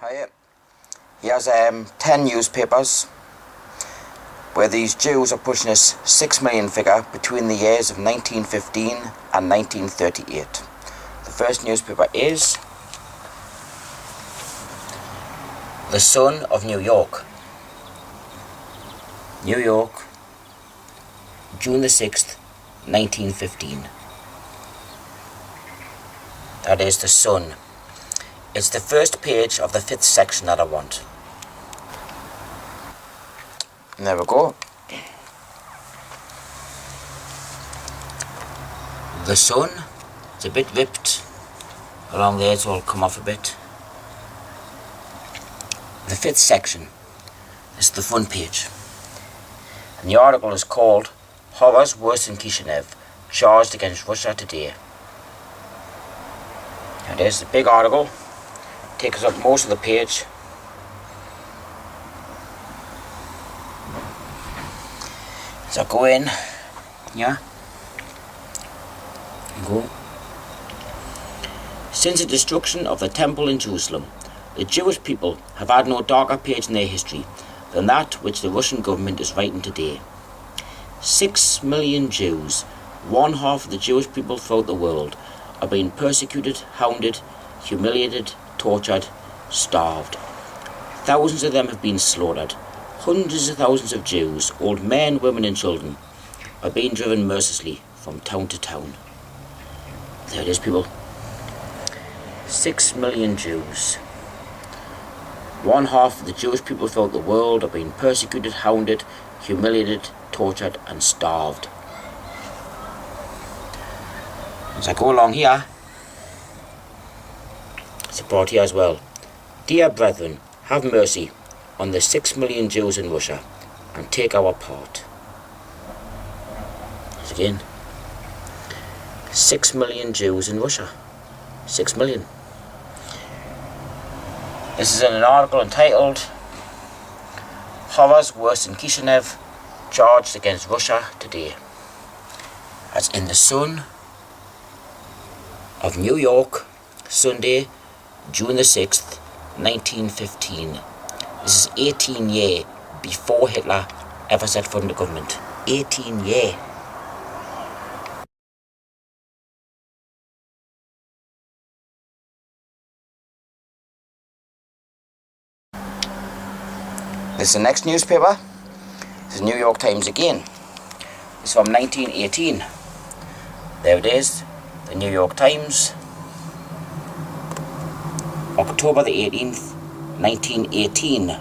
Hiya. Here's 10 newspapers where these Jews are pushing this 6 million figure between the years of 1915 and 1938. The first newspaper is The Sun of New York. New York, June the 6th, 1915. That is The Sun. It's the first page of the 5th section that I want. And there we go. The Sun. It's a bit ripped along there, it's all come off a bit. The 5th section is the front page. And the article is called Horrors Worse in Kishinev, Charged Against Russia Today. And there's the big article. Takes up most of the page. So go in, yeah, go. Since the destruction of the temple in Jerusalem, the Jewish people have had no darker page in their history than that which the Russian government is writing today. 6 million Jews, one half of the Jewish people throughout the world, are being persecuted, hounded, humiliated, tortured, starved. Thousands of them have been slaughtered. Hundreds of thousands of Jews, old men, women and children, are being driven mercilessly from town to town. There it is, people. 6 million Jews. One half of the Jewish people throughout the world are being persecuted, hounded, humiliated, tortured and starved. As I go along here, it's brought here as well. Dear brethren, have mercy on the 6 million Jews in Russia and take our part. Once again, 6 million Jews in Russia. 6 million. This is in an article entitled Horrors Worse in Kishinev, Charged Against Russia Today. That's in The Sun of New York, Sunday, June the 6th, 1915. This is 18 years before Hitler ever set foot in the government. 18 years. This is the next newspaper. This is New York Times again. It's from 1918. There it is. The New York Times. October the 18th, 1918.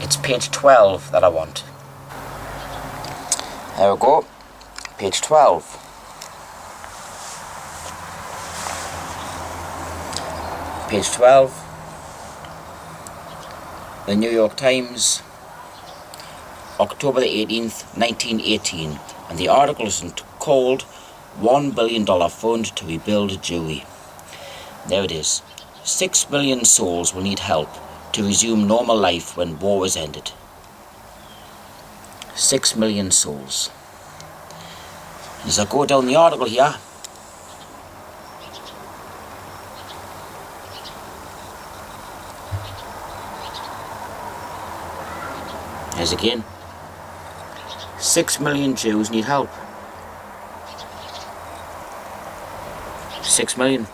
It's page 12 that I want. There we go. Page 12. Page 12. The New York Times. October the 18th, 1918. And the article is called $1 billion fund to rebuild Jewry. There it is. 6 million souls will need help to resume normal life when war is ended. 6 million souls. As I go down the article here, as again, 6 million Jews need help. 6 million.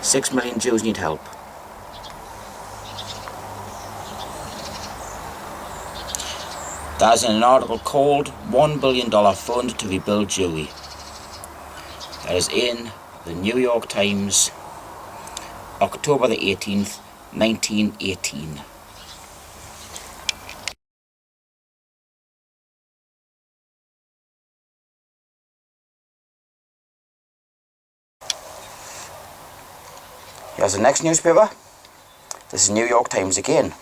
6 million Jews need help. That's in an article called $1 billion fund to rebuild Jewry. That is in the New York Times, October the 18th, 1918. Here's the next newspaper. This is New York Times again.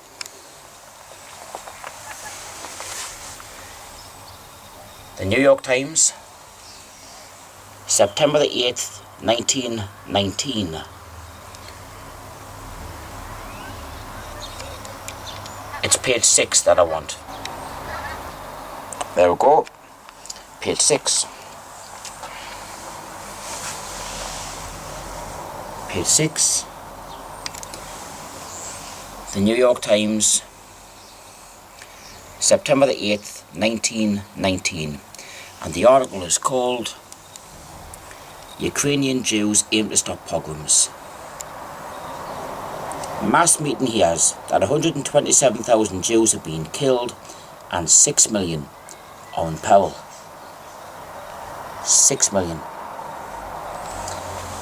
The New York Times, September the 8th, 1919. It's page 6 that I want. There we go. Page 6. Page 6. The New York Times, September the 8th, 1919. And the article is called Ukrainian Jews Aim to Stop Pogroms. Mass meeting hears that 127,000 Jews have been killed and 6 million are in peril. 6 million.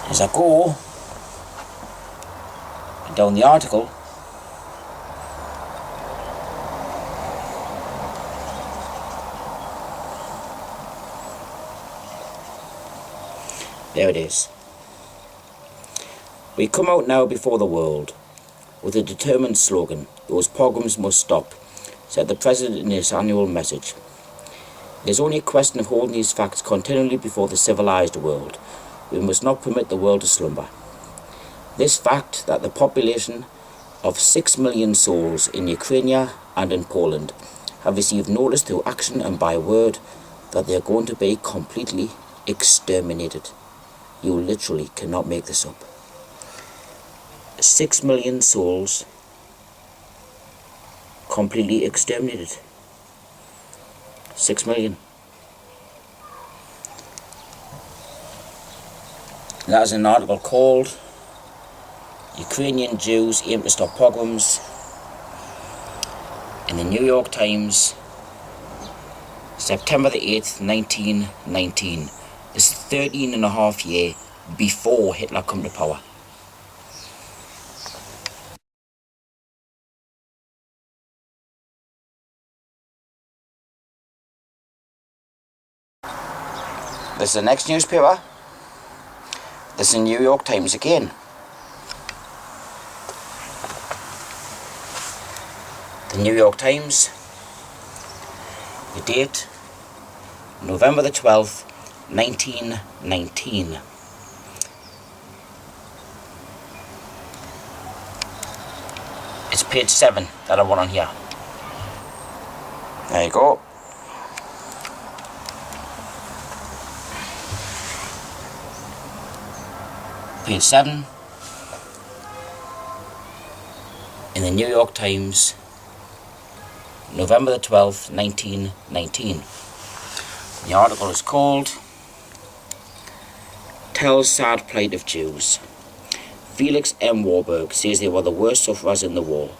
As I go down the article, there it is. We come out now before the world with a determined slogan, "Those pogroms must stop," said the President in his annual message. It is only a question of holding these facts continually before the civilized world. We must not permit the world to slumber. This fact that the population of 6 million souls in Ukraine and in Poland have received notice through action and by word that they are going to be completely exterminated. You literally cannot make this up. 6 million souls completely exterminated. 6 million. That is an article called Ukrainian Jews Aim to Stop Pogroms in the New York Times, September the 8th, 1919. This is 13 and a half years before Hitler come to power. This is the next newspaper. This is the New York Times again. The New York Times. The date, November the 12th, 1919. It's page 7 that I want on here. There you go. Page 7 in the New York Times, November the 12th, 1919. The article is called Tells Sad Plight of Jews. Felix M. Warburg says they were the worst sufferers in the war.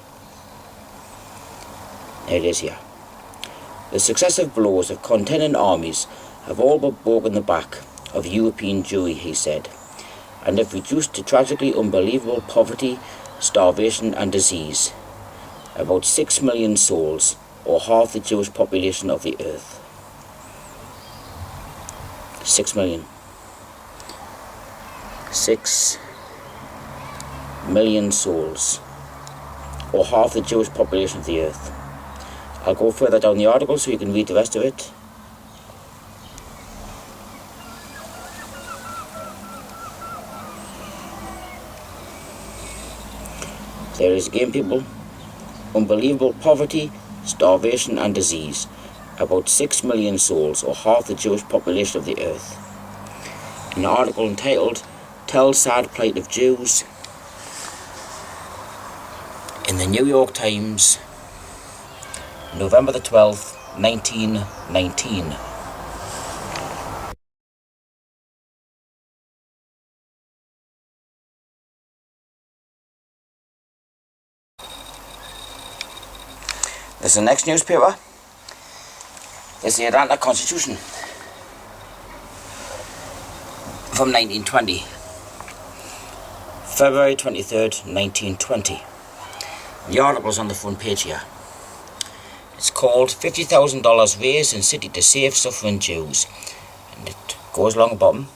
There it is here. The successive blows of contending armies have all but broken the back of European Jewry, he said, and have reduced to tragically unbelievable poverty, starvation and disease about 6 million souls, or half the Jewish population of the earth. 6 million. 6 million souls, or half the Jewish population of the earth. I'll go further down the article so you can read the rest of it. There is again, people, unbelievable poverty, starvation and disease, about 6 million souls, or half the Jewish population of the earth. An article entitled Tell Sad Plight of Jews in the New York Times, November the 12th, 1919. This is the next newspaper. This is the Atlanta Constitution from 1920. February 23rd, 1920. The article's on the front page here. It's called $50,000 raised in city to save suffering Jews. And it goes along the bottom.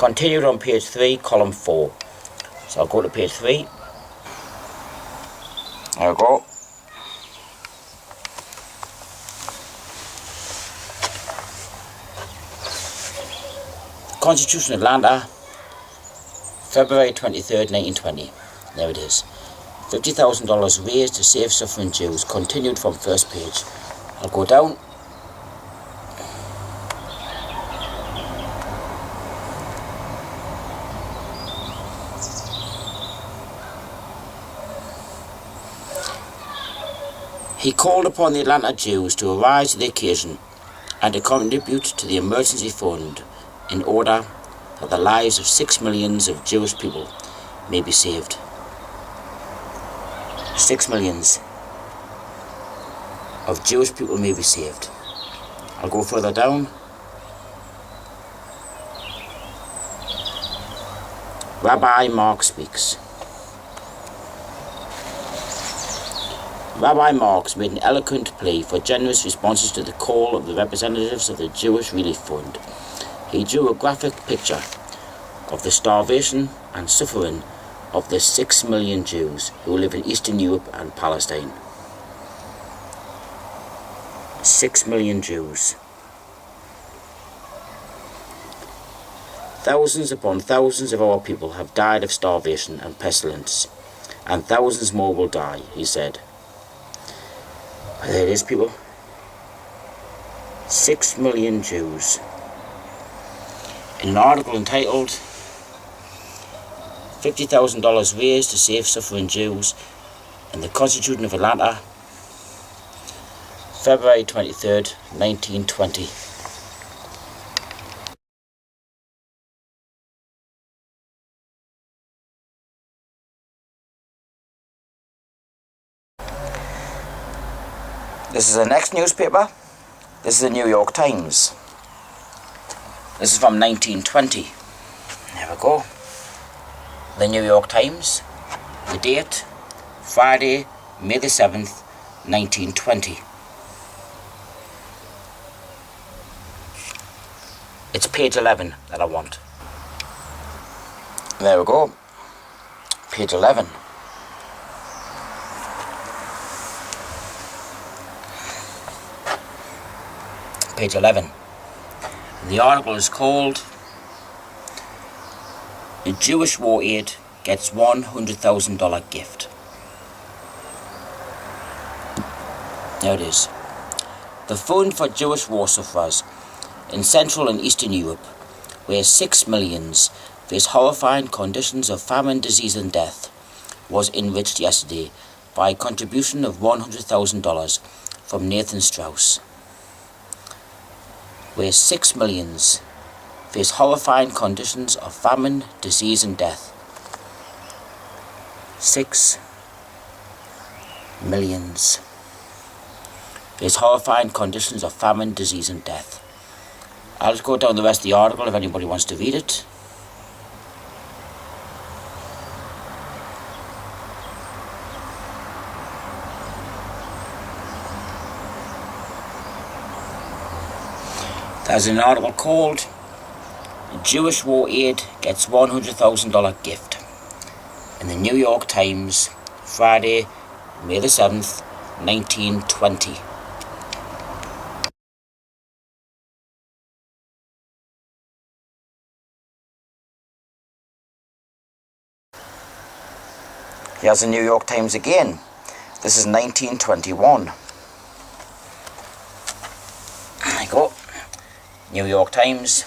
continued on page 3, column 4. So I'll go to page 3. There we go. Constitution of Atlanta, February 23rd, 1920. There it is. $50,000 raised to save suffering Jews. Continued from first page. I'll go down. He called upon the Atlanta Jews to arise to the occasion and to contribute to the emergency fund in order that the lives of 6 million of Jewish people may be saved. 6 million of Jewish people may be saved. I'll go further down. Rabbi Mark speaks. Rabbi Marx made an eloquent plea for generous responses to the call of the representatives of the Jewish Relief Fund. He drew a graphic picture of the starvation and suffering of the 6 million Jews who live in Eastern Europe and Palestine. 6 million Jews. Thousands upon thousands of our people have died of starvation and pestilence, and thousands more will die, he said. There it is, people. 6 million Jews. In an article entitled $50,000 raised to save suffering Jews in the Constitution of Atlanta, February 23rd, 1920. This is the next newspaper. This is the New York Times. This is from 1920. There we go. The New York Times. The date, Friday, May the 7th, 1920. It's page 11 that I want. There we go. Page 11. Page 11. The article is called "The Jewish War Aid Gets $100,000 Gift." There it is. The Fund for Jewish War Sufferers in Central and Eastern Europe, where 6 million face horrifying conditions of famine, disease and death, was enriched yesterday by a contribution of $100,000 from Nathan Strauss. Where 6 million face horrifying conditions of famine, disease and death. 6 million face horrifying conditions of famine, disease and death. I'll just go down the rest of the article if anybody wants to read it. There's an article called "Jewish War Aid Gets $100,000 Gift" in the New York Times, Friday, May the 7th, 1920. Here's the New York Times again. This is 1921. There you go. New York Times,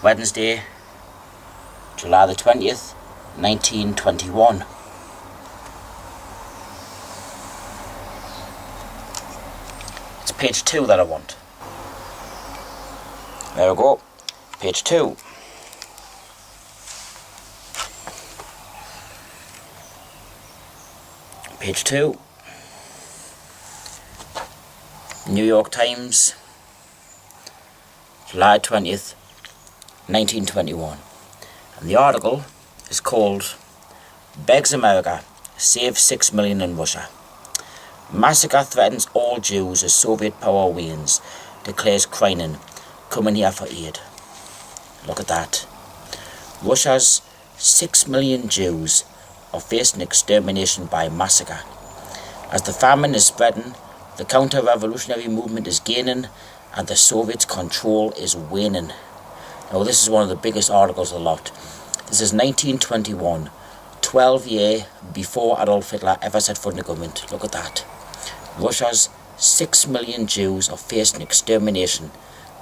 Wednesday, July the 20th, 1921. It's page 2 that I want. There we go. Page 2. Page 2. New York Times, July 20th, 1921. And the article is called "Begs America, Save 6 Million in Russia. Massacre threatens all Jews as Soviet power wanes, declares Kremlin, coming here for aid." Look at that. Russia's 6 million Jews are facing extermination by massacre. As the famine is spreading, the counter-revolutionary movement is gaining, and the Soviets' control is waning. Now, this is one of the biggest articles of the lot. This is 1921, 12 years before Adolf Hitler ever set foot in the government. Look at that. Russia's 6 million Jews are facing extermination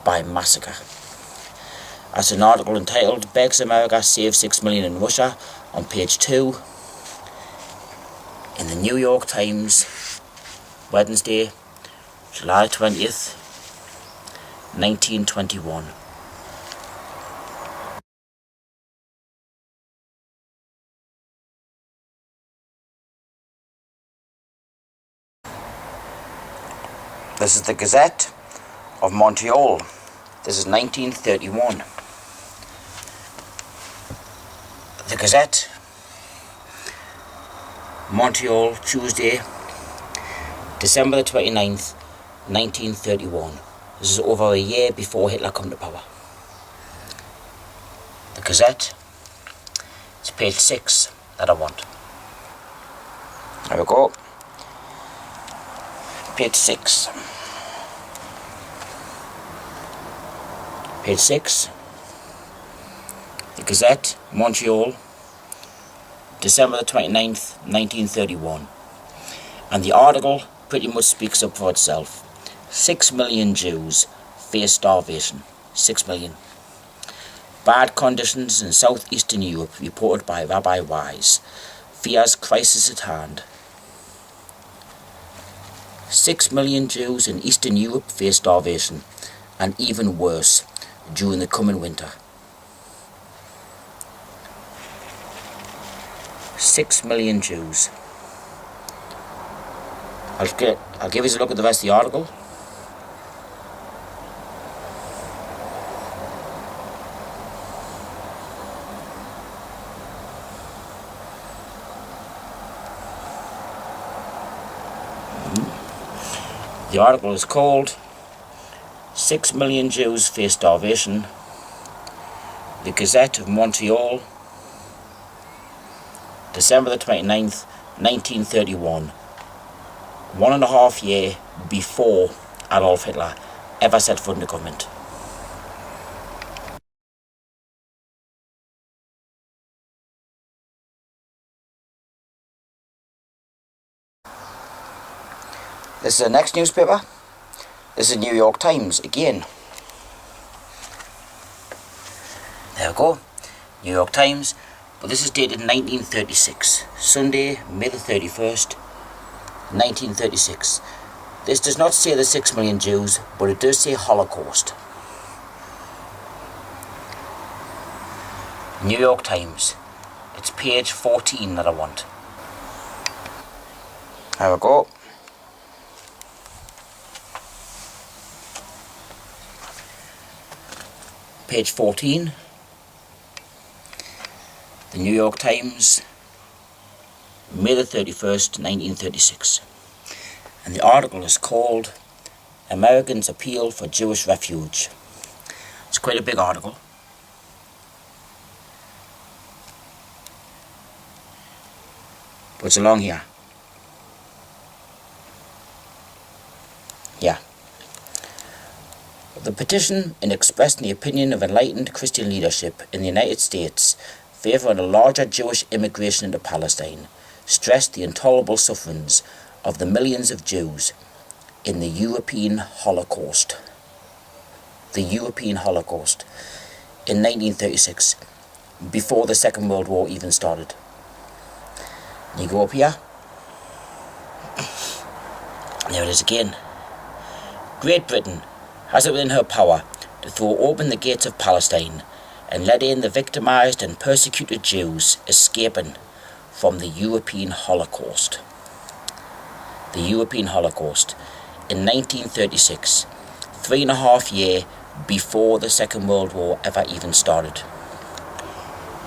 by massacre. That's an article entitled "Begs America Save 6 Million in Russia" on page 2 in the New York Times, Wednesday, July 20th, 1921. This is the Gazette of Montreal. This is 1931. The Gazette, Montreal, Tuesday, December the 29th, 1931. This is over a year before Hitler come to power. The Gazette, it's page 6 that I want. There we go. Page 6. Page 6. The Gazette, Montreal, December the 29th, 1931. And the article pretty much speaks up for itself. 6 million Jews face starvation. 6 million. Bad conditions in southeastern Europe reported by Rabbi Wise. Fears crisis at hand. 6 million Jews in Eastern Europe face starvation, and even worse, during the coming winter. 6 million Jews. I'll give you a look at the rest of the article. The article is called 6 million Jews face starvation. The Gazette of Montreal, December the 29th, 1931. 1.5 years before Adolf Hitler ever set foot in the government. This is the next newspaper. This is New York Times again. There we go. New York Times. But this is dated 1936. Sunday, May the 31st, 1936. This does not say the 6 million Jews, but it does say Holocaust. New York Times. It's page 14 that I want. There we go. Page 14, the New York Times, May the 31st, 1936. And the article is called "Americans Appeal for Jewish Refuge." It's quite a big article. But it's along here. Yeah. The petition, in expressing the opinion of enlightened Christian leadership in the United States favouring a larger Jewish immigration into Palestine, stressed the intolerable sufferings of the millions of Jews in the European Holocaust. The European Holocaust in 1936, before the Second World War even started. You go up here, and there it is again. Great Britain has it within her power to throw open the gates of Palestine and let in the victimized and persecuted Jews escaping from the European Holocaust. The European Holocaust in 1936, 3.5 years before the Second World War ever even started.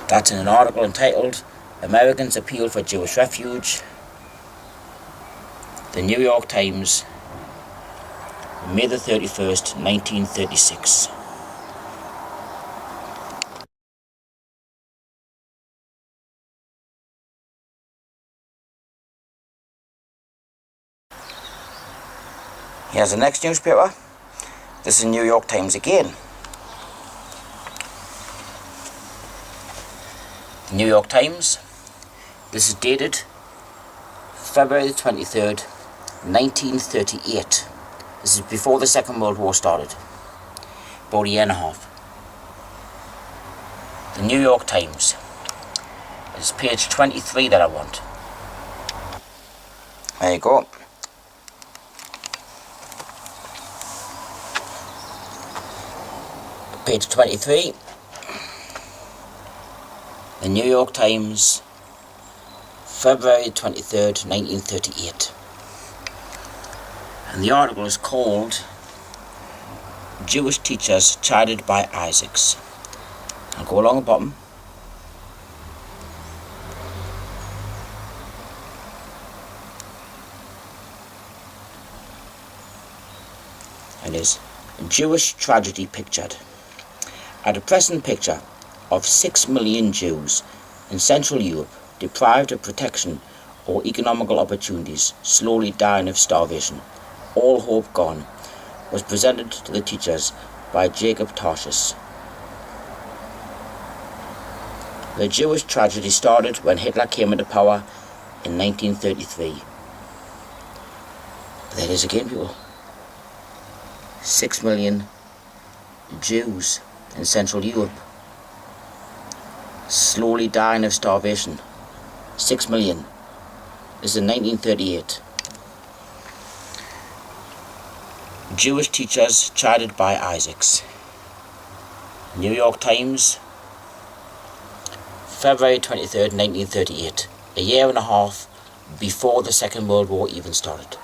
That's in an article entitled "Americans Appeal for Jewish Refuge," the New York Times, May the 31st, 1936. Here's the next newspaper. This is New York Times again. The New York Times. This is dated February the 23rd, 1938. This is before the Second World War started. About a year and a half. The New York Times. It's page 23 that I want. There you go. Page 23. The New York Times, February 23rd, 1938. And the article is called Jewish Teachers Chided by Isaacs. I'll go along the bottom. It is Jewish tragedy pictured. A depressing picture of 6 million Jews in Central Europe deprived of protection or economical opportunities, slowly dying of starvation, all hope gone, was presented to the teachers by Jacob Tarshish. The Jewish tragedy started when Hitler came into power in 1933. There it is again, people. 6 million Jews in Central Europe, slowly dying of starvation. 6 million. This is in 1938. Jewish teachers chided by Isaacs. New York Times, February 23rd, 1938. A year and a half before the Second World War even started.